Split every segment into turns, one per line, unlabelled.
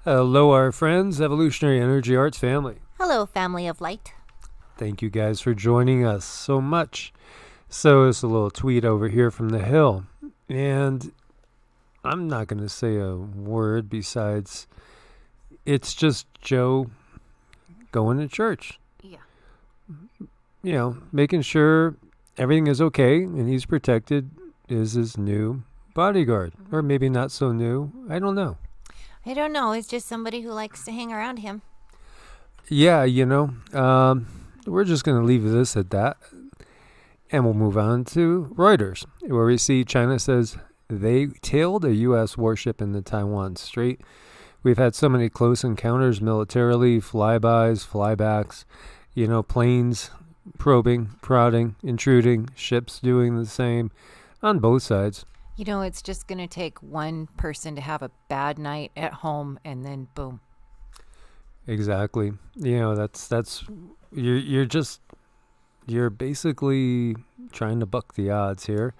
Hello, our friends, Evolutionary Energy Arts family.
Hello, family of light.
Thank you guys for joining us so much. So, it's a little tweet over here from the hill, and I'm not going to say a word besides it's just Joe going to church.
Yeah.
Making sure everything is okay and he's protected is his new bodyguard. Or maybe not so new. I don't know.
I don't know. It's just somebody who likes to hang around him.
Yeah, we're just going to leave this at that. And we'll move on to Reuters, where we see China says they tailed a U.S. warship in the Taiwan Strait. We've had so many close encounters militarily, flybys, flybacks, planes probing, prodding, intruding, ships doing the same on both sides.
It's just going to take one person to have a bad night at home and then boom.
Exactly. That's you're basically trying to buck the odds here.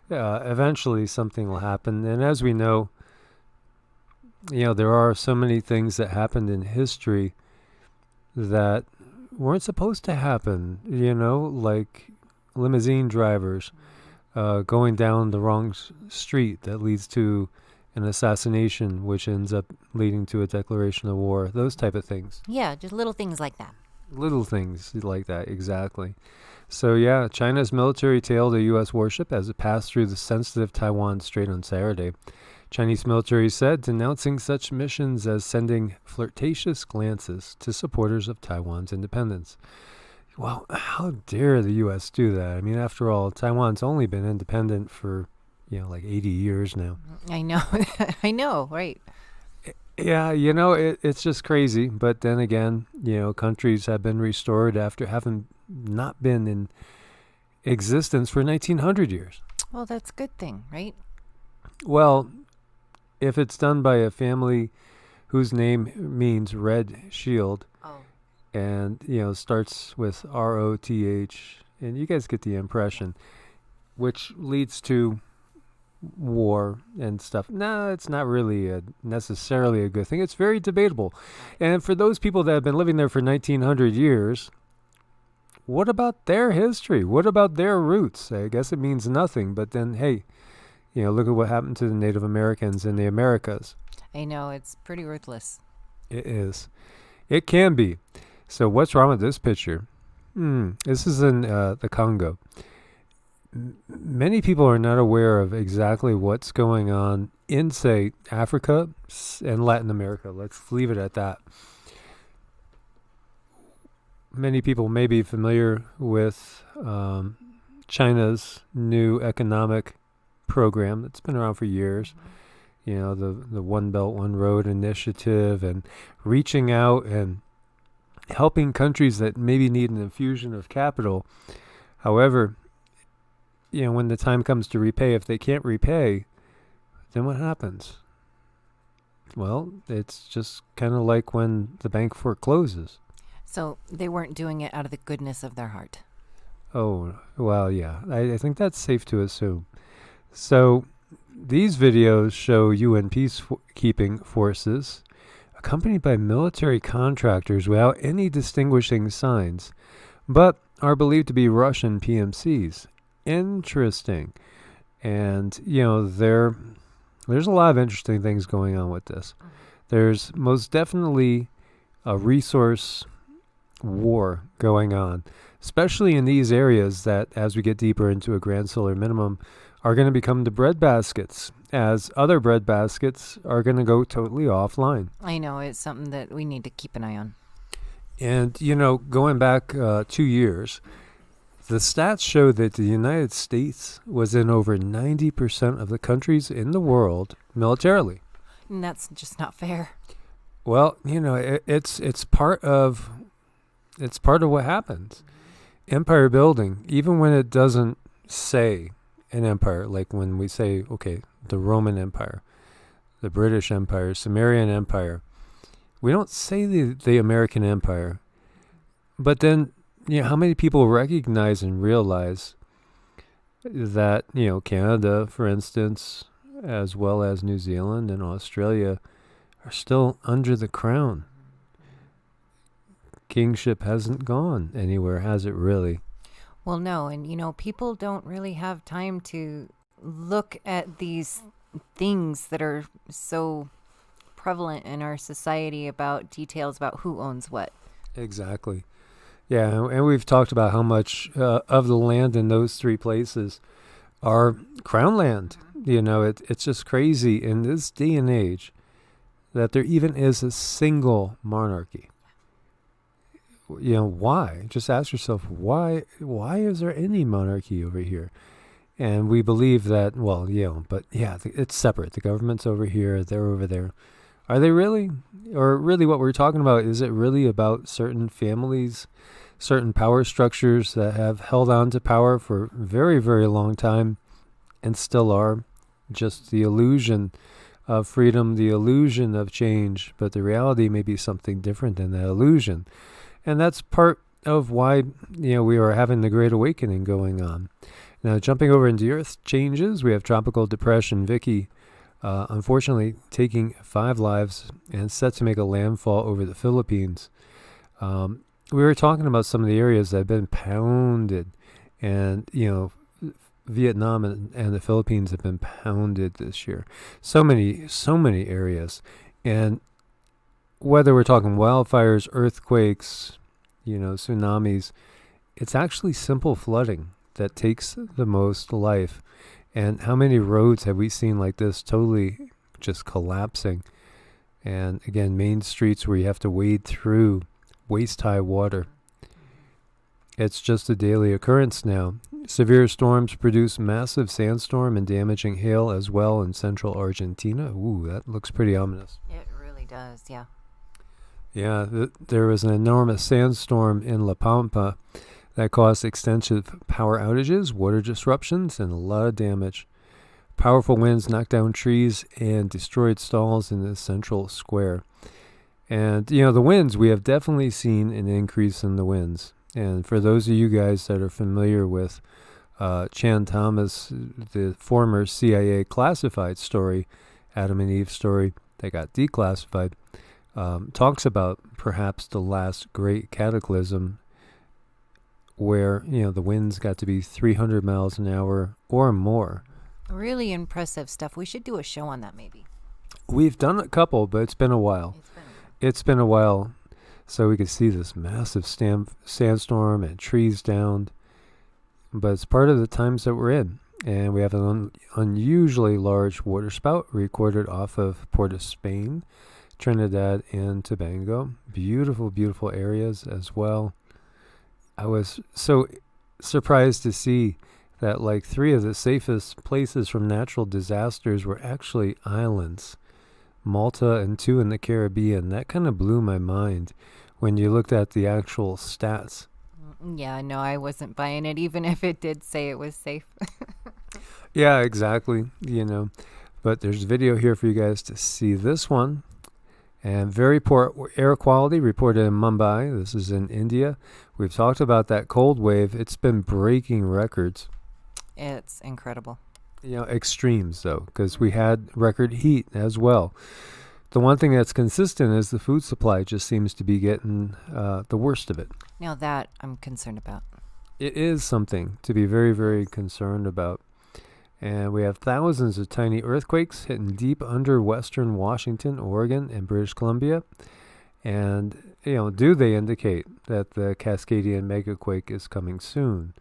Eventually something will happen. And as we know, there are so many things that happened in history that weren't supposed to happen, like limousine drivers going down the wrong street that leads to an assassination, which ends up leading to a declaration of war, those type of things.
Yeah, just little things like that.
Little things like that, exactly. So, China's military tailed a U.S. warship as it passed through the sensitive Taiwan Strait on Saturday. Chinese military said, denouncing such missions as sending flirtatious glances to supporters of Taiwan's independence. Well, how dare the U.S. do that? I mean, after all, Taiwan's only been independent for, like 80 years now.
I know. I know, right.
Yeah, it's just crazy. But then again, countries have been restored after having not been in existence for 1900 years.
Well, that's a good thing, right?
Well, if it's done by a family whose name means red shield, and, starts with ROTH, and you guys get the impression, which leads to war and stuff. No, it's not really necessarily a good thing. It's very debatable. And for those people that have been living there for 1900 years, what about their history? What about their roots? I guess it means nothing. But then, hey, look at what happened to the Native Americans in the Americas.
I know. It's pretty ruthless.
It is. It can be. So what's wrong with this picture? This is in the Congo. Many people are not aware of exactly what's going on in, say, Africa and Latin America. Let's leave it at that. Many people may be familiar with China's new economic program that's been around for years. The One Belt, One Road initiative, and reaching out and helping countries that maybe need an infusion of capital. However, when the time comes to repay, if they can't repay, then what happens? Well, it's just kind of like when the bank forecloses.
So they weren't doing it out of the goodness of their heart.
Oh, well, yeah. I think that's safe to assume. So these videos show UN peacekeeping forces accompanied by military contractors without any distinguishing signs, but are believed to be Russian PMCs. Interesting. And, there's a lot of interesting things going on with this. There's most definitely a resource war going on, especially in these areas that, as we get deeper into a grand solar minimum, are going to become the bread baskets, as other bread baskets are going to go totally offline.
I know. It's something that we need to keep an eye on.
And, going back 2 years, the stats show that the United States was in over 90% of the countries in the world militarily.
And that's just not fair.
Well, it's part of what happens. Empire building, even when it doesn't say an empire, like when we say, okay, the Roman Empire, the British Empire, Sumerian Empire, we don't say the American Empire. But then, how many people recognize and realize that, Canada, for instance, as well as New Zealand and Australia, are still under the crown. Kingship hasn't gone anywhere, has it really?
Well, no. And, people don't really have time to look at these things that are so prevalent in our society about details about who owns what.
Exactly. Yeah, and we've talked about how much of the land in those three places are crown land. It's just crazy in this day and age that there even is a single monarchy. Why? Just ask yourself, why is there any monarchy over here? And we believe that, it's separate. The government's over here, they're over there. Are they really? Or really what we're talking about, is it really about certain families, certain power structures that have held on to power for a very, very long time and still are? Just the illusion of freedom, the illusion of change, but the reality may be something different than that illusion. And that's part of why, we are having the Great Awakening going on. Now, jumping over into Earth changes, we have Tropical Depression Vicky, unfortunately taking 5 lives and set to make a landfall over the Philippines. We were talking about some of the areas that have been pounded, and, Vietnam and the Philippines have been pounded this year. So many areas. And whether we're talking wildfires, earthquakes, tsunamis, it's actually simple flooding that takes the most life. And how many roads have we seen like this totally just collapsing? And again, main streets where you have to wade through waist-high water. It's just a daily occurrence now. Severe storms produce massive sandstorm and damaging hail as well in central Argentina. Ooh, that looks pretty ominous.
It really does, yeah.
Yeah, there was an enormous sandstorm in La Pampa that caused extensive power outages, water disruptions, and a lot of damage. Powerful winds knocked down trees and destroyed stalls in the central square. And, the winds, we have definitely seen an increase in the winds. And for those of you guys that are familiar with Chan Thomas, the former CIA classified story, Adam and Eve story that got declassified, talks about perhaps the last great cataclysm where, the winds got to be 300 miles an hour or more.
Really impressive stuff. We should do a show on that maybe.
We've done a couple, but it's been a while. It's been a while. So we could see this massive sandstorm and trees downed. But it's part of the times that we're in. And we have an unusually large waterspout recorded off of Port of Spain, Trinidad and Tobago. Beautiful, beautiful areas as well. I was so surprised to see that 3 of the safest places from natural disasters were actually islands. Malta and 2 in the Caribbean. That kind of blew my mind when you looked at the actual stats.
Yeah, no, I wasn't buying it, even if it did say it was safe.
Yeah, exactly. But there's video here for you guys to see this one. And very poor air quality reported in Mumbai. This is in India. We've talked about that cold wave. It's been breaking records.
It's incredible.
Extremes, though, because we had record heat as well. The one thing that's consistent is the food supply just seems to be getting the worst of it.
Now that I'm concerned about.
It is something to be very, very concerned about. And we have thousands of tiny earthquakes hitting deep under western Washington, Oregon, and British Columbia. And, do they indicate that the Cascadian megaquake is coming soon?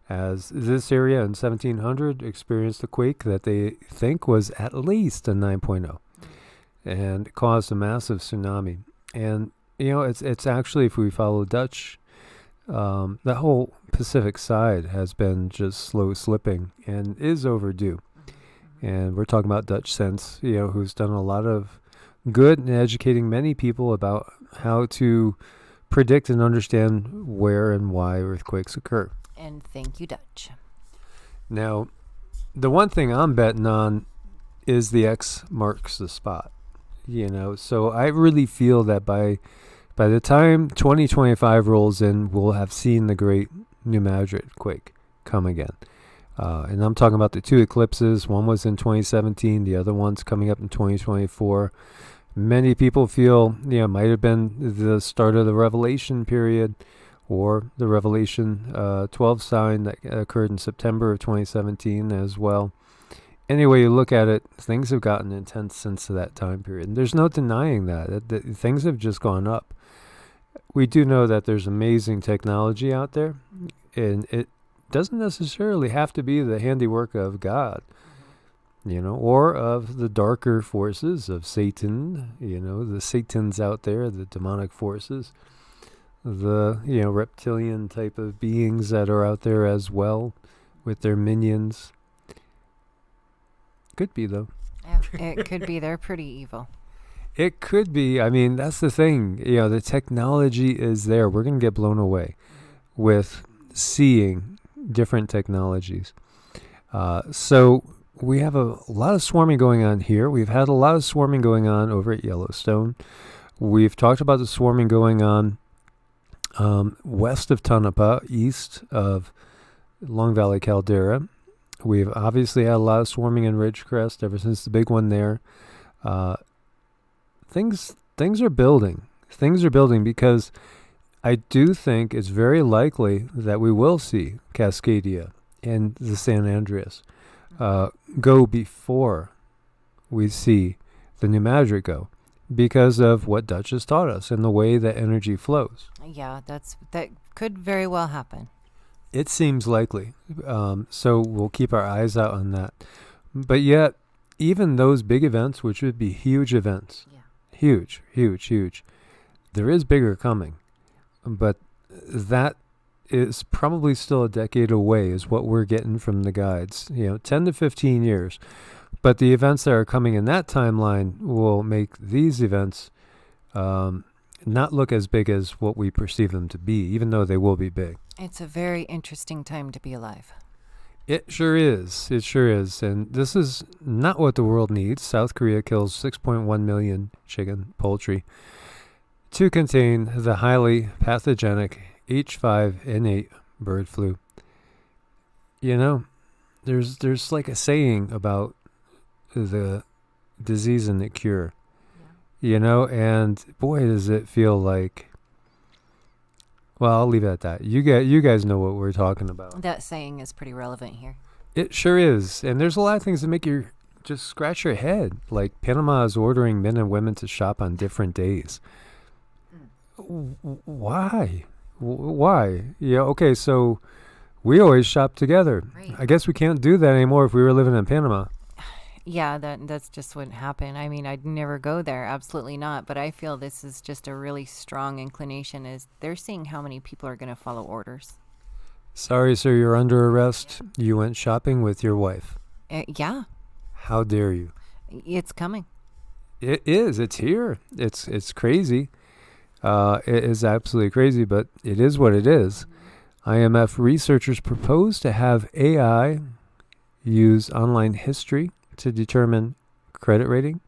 As this area in 1700 experienced a quake that they think was at least a 9.0 and caused a massive tsunami. And, it's actually, if we follow Dutch, the whole Pacific side has been just slow slipping and is overdue. And we're talking about Dutch Sense, who's done a lot of good in educating many people about how to predict and understand where and why earthquakes occur.
And thank you, Dutch.
Now, the one thing I'm betting on is the X marks the spot. So I really feel that by the time 2025 rolls in, we'll have seen the great New Madrid quake come again. And I'm talking about the 2 eclipses. One was in 2017. The other one's coming up in 2024. Many people feel, it might have been the start of the Revelation period, or the Revelation 12 sign that occurred in September of 2017 as well. Any way you look at it, things have gotten intense since that time period. And there's no denying that. Things have just gone up. We do know that there's amazing technology out there, and it doesn't necessarily have to be the handiwork of God, or of the darker forces of Satan, the Satans out there, the demonic forces, the, reptilian type of beings that are out there as well with their minions. Could be, though.
Yeah, it could be. They're pretty evil.
It could be. I mean, that's the thing. The technology is there. We're going to get blown away with seeing different technologies. So we have a lot of swarming going on here. We've had a lot of swarming going on over at Yellowstone. We've talked about the swarming going on west of Tonopah, east of Long Valley Caldera. We've obviously had a lot of swarming in Ridgecrest ever since the big one there. Things are building. Things are building because I do think it's very likely that we will see Cascadia and the San Andreas go before we see the New Madrid go, because of what Dutch has taught us and the way that energy flows.
Yeah, that could very well happen.
It seems likely. So we'll keep our eyes out on that. But yet, even those big events, which would be huge events, huge, there is bigger coming. But that is probably still a decade away, is what we're getting from the guides. 10 to 15 years. But the events that are coming in that timeline will make these events not look as big as what we perceive them to be, even though they will be big.
It's a very interesting time to be alive.
It sure is. It sure is. And this is not what the world needs. South Korea kills 6.1 million chicken, poultry, to contain the highly pathogenic H5N8 bird flu. There's like a saying about the disease and the cure. And boy, does it feel like, well, I'll leave it at that. You guys know what we're talking about.
That saying is pretty relevant here.
It sure is. And there's a lot of things that make you just scratch your head. Like Panama is ordering men and women to shop on different days. Why? Okay, so we always shop together.
Right.
I guess we can't do that anymore if we were living in Panama.
Yeah, that's just what happened. I mean, I'd never go there. Absolutely not. But I feel this is just a really strong inclination, is they're seeing how many people are going to follow orders.
Sorry, sir, you're under arrest. You went shopping with your wife.
Yeah.
How dare you?
It's coming.
It is. It's here. It's crazy. It is absolutely crazy, but it is what it is. IMF researchers propose to have AI use online history to determine credit rating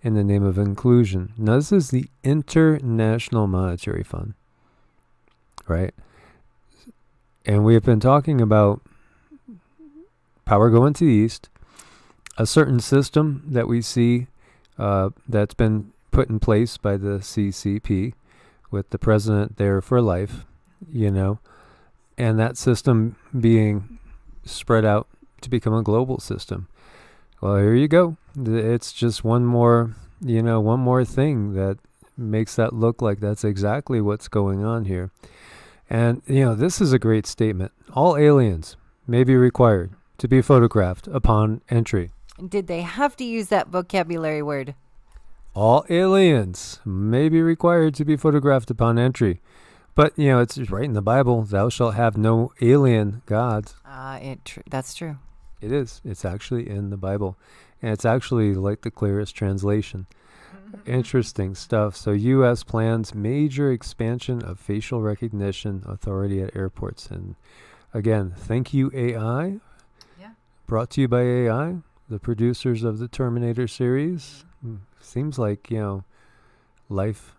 in the name of inclusion. Now, this is the International Monetary Fund, right? And we have been talking about power going to the east, a certain system that we see that's been put in place by the CCP with the president there for life, and that system being spread out to become a global system. Well, here you go. It's just one more thing that makes that look like that's exactly what's going on here. And, this is a great statement. All aliens may be required to be photographed upon entry.
Did they have to use that vocabulary word?
All aliens may be required to be photographed upon entry. But, it's right in the Bible. Thou shalt have no alien gods.
That's true.
It is. It's actually in the Bible. And it's actually like the clearest translation. Interesting stuff. So U.S. plans major expansion of facial recognition authority at airports. And again, thank you, AI.
Yeah.
Brought to you by AI, the producers of the Terminator series. Seems like, life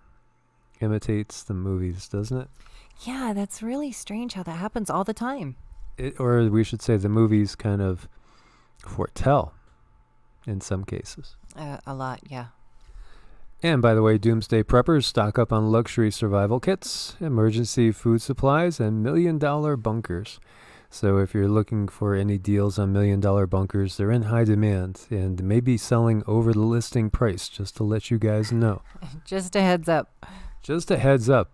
imitates the movies, doesn't it?
Yeah, that's really strange how that happens all the time.
Or we should say the movies kind of foretell in some cases.
A lot, yeah.
And by the way, Doomsday Preppers stock up on luxury survival kits, emergency food supplies, and $1,000,000 bunkers. So if you're looking for any deals on $1,000,000 bunkers, they're in high demand and may be selling over the listing price, just to let you guys know.
Just a heads up.
Just a heads up.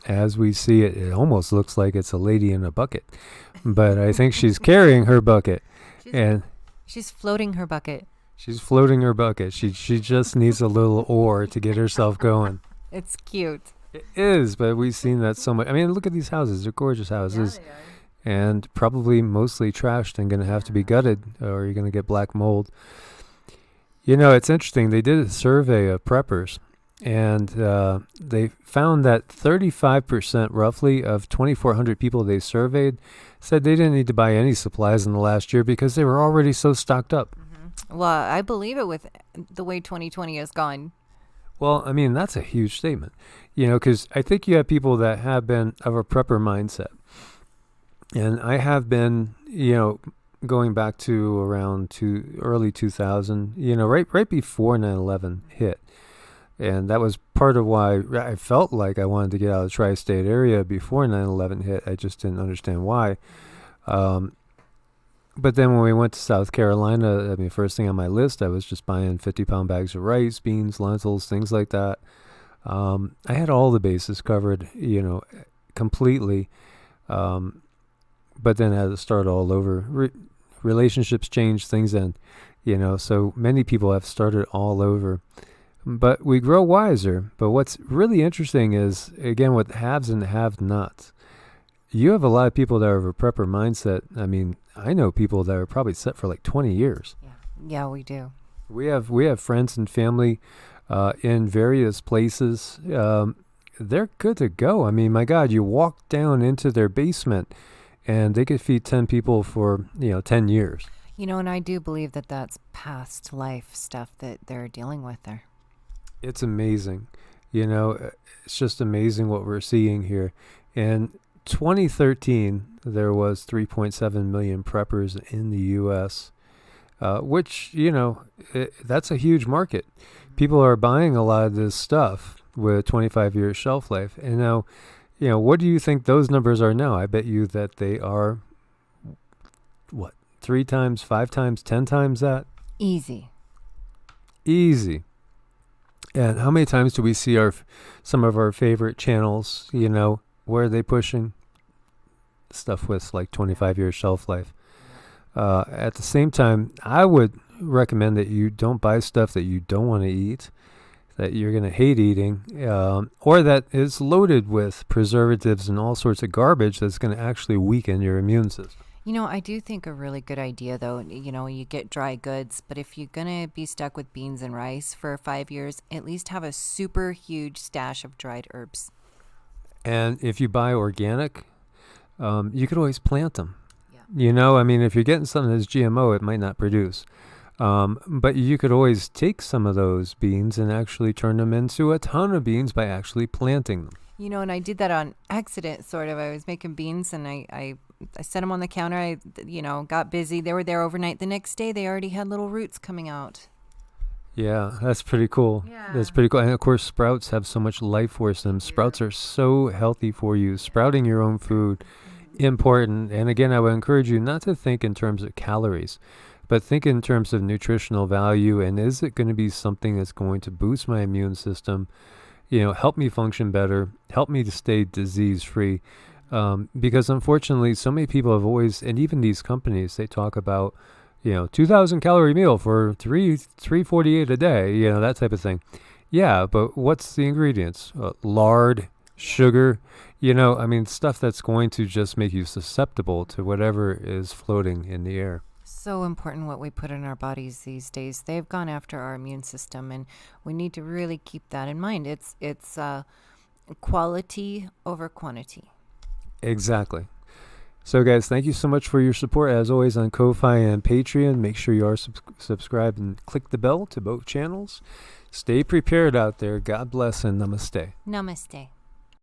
As we see it, it almost looks like it's a lady in a bucket. But I think she's carrying her bucket.
She's floating her bucket.
She's floating her bucket. She just needs a little oar to get herself going.
It's cute.
It is, but we've seen that so much. I mean, look at these houses. They're gorgeous houses.
Yeah, they are.
And probably mostly trashed and going to have to be gutted, or you're going to get black mold. You know, it's interesting. They did a survey of preppers, and they found that 35% roughly of 2,400 people they surveyed said they didn't need to buy any supplies in the last year because they were already so stocked up.
Well, I believe it with the way 2020 has gone.
Well, I mean, that's a huge statement, you know, because I think you have people that have been of a prepper mindset. And I have been, you know, going back to around early 2000, you know, right before 9/11 hit. And that was part of why I felt like I wanted to get out of the tri-state area before 9/11 hit. I just didn't understand why. But then when we went to South Carolina, I mean, first thing on my list, I was just buying 50-pound bags of rice, beans, lentils, things like that. I had all the bases covered, you know, completely. But then I had to start all over. Relationships change, things end, you know, so many people have started all over. But we grow wiser. But what's really interesting is, again, with haves and have-nots. You have a lot of people that are of a prepper mindset. I mean, I know people that are probably set for like 20 years.
Yeah, we do.
We have friends and family in various places. They're good to go. I mean, my God, you walk down into their basement and they could feed 10 people for, 10 years.
You know, and I do believe that that's past life stuff that they're dealing with there.
It's amazing. You know, it's just amazing what we're seeing here. In 2013, there was 3.7 million preppers in the U.S., which, that's a huge market. People are buying a lot of this stuff with 25-year shelf life. And now, what do you think those numbers are now? I bet you that they are, 3 times, 5 times, 10 times that?
Easy.
And how many times do we see some of our favorite channels, where are they pushing stuff with like 25 years shelf life? At the same time, I would recommend that you don't buy stuff that you don't want to eat, that you're going to hate eating, or that is loaded with preservatives and all sorts of garbage that's going to actually weaken your immune system.
I do think a really good idea, though, you get dry goods, but if you're going to be stuck with beans and rice for 5 years, at least have a super huge stash of dried herbs. And
if you buy organic, you could always plant them.
Yeah.
If you're getting something that's GMO, it might not produce. But you could always take some of those beans and actually turn them into a ton of beans by actually planting them.
And I did that on accident, sort of. I was making beans and I set them on the counter. I, got busy. They were there overnight. The next day, they already had little roots coming out.
Yeah, that's pretty cool.
Yeah.
That's pretty cool. And of course, sprouts have so much life force in them. Sprouts are so healthy for you. Sprouting your own food, important. And again, I would encourage you not to think in terms of calories, but think in terms of nutritional value. And is it going to be something that's going to boost my immune system? Help me function better, help me to stay disease-free. Because unfortunately, so many people have always, and even these companies, they talk about, 2,000 calorie meal for $348 a day, that type of thing. Yeah, but what's the ingredients? Lard, sugar, stuff that's going to just make you susceptible to whatever is floating in the air.
So important what we put in our bodies these days. They've gone after our immune system, and we need to really keep that in mind. It's quality over quantity.
Exactly. So guys, thank you so much for your support as always on Ko-Fi and Patreon. Make sure you are subscribed and click the bell to both channels. Stay prepared out there. God bless and namaste.
Namaste.